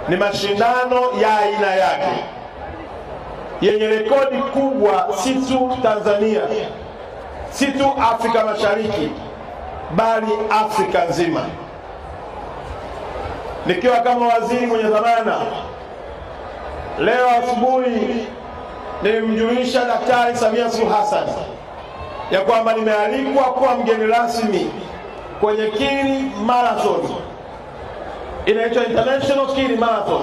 ni mashindano ya aina yake yenye rekodi kubwa, si tu Tanzania, si tu Afrika Mashariki, bali Afrika nzima. Nikiwa kama waziri mwenye dhamana, leo asubuhi nilimjulisha Daktari Samia Suluhu Hassan ya kwamba nimealikwa kuwa mgeni rasmi kwenye Kili Marathon. Inaitwa International Kili Marathon.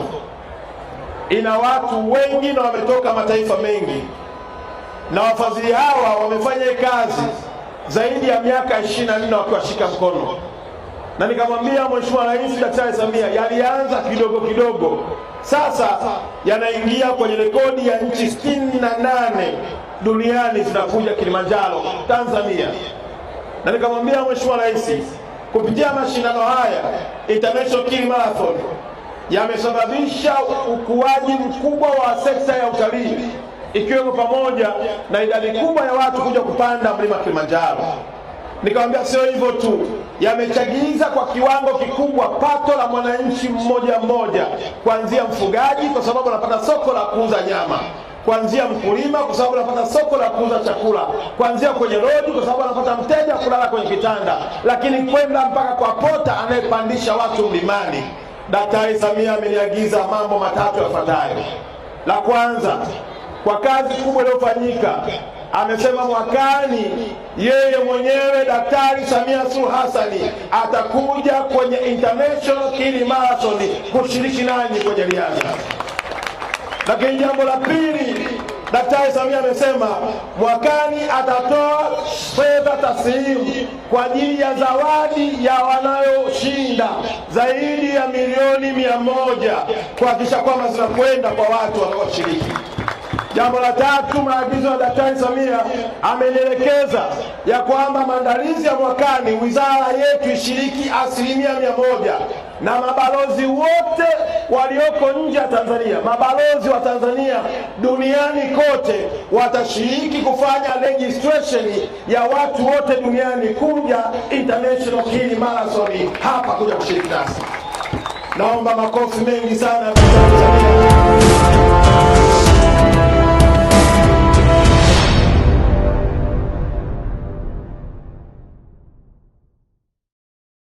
Ina watu wengi na wametoka mataifa mengi, na wafadhili hawa wamefanya kazi zaidi ya miaka 24 wakiwashika mkono. Na nikamwambia Mheshimiwa Rais Daktari Samia, yalianza kidogo kidogo, sasa yanaingia kwenye rekodi ya nchi 68 duniani zinakuja Kilimanjaro, Tanzania. Na nikamwambia Mheshimiwa Rais, kupitia mashindano haya International Kili Marathon yamesababisha ukuaji mkubwa wa sekta ya utalii, ikiwemo pamoja na idadi kubwa ya watu kuja kupanda mlima Kilimanjaro. Nikamwambia sio hivyo tu, yamechagiza kwa kiwango kikubwa pato la mwananchi mmoja mmoja, kuanzia mfugaji kwa sababu anapata soko la kuuza nyama, kuanzia mkulima kwa sababu anapata soko la kuuza chakula, kuanzia kwenye rodi kwa sababu anapata mteja kulala kwenye kitanda, lakini kwenda mpaka kwa pota anayepandisha watu mlimani. Daktari Samia ameniagiza mambo matatu yafuatayo. La kwanza, kwa kazi kubwa iliyofanyika, amesema mwakani yeye mwenyewe Daktari Samia Suluhu Hassan atakuja kwenye International Kili Marathon kushiriki nanyi kwenye riadha. Lakini jambo la pili, Daktari Samia amesema mwakani atatoa fedha taslimu kwa ajili ya zawadi ya wanayoshinda zaidi ya milioni 100 kuhakikisha kwamba zinakwenda kwa watu wanaoshiriki. Jambo la tatu, maagizo ya Daktari Samia amenielekeza ya kwamba maandalizi ya mwakani wizara yetu ishiriki 100%, na mabalozi wote walioko nje ya Tanzania, mabalozi wa Tanzania duniani kote watashiriki kufanya registration ya watu wote duniani kuja International Kili Marathon hapa kuja kushiriki nasi. Naomba makofi mengi sana.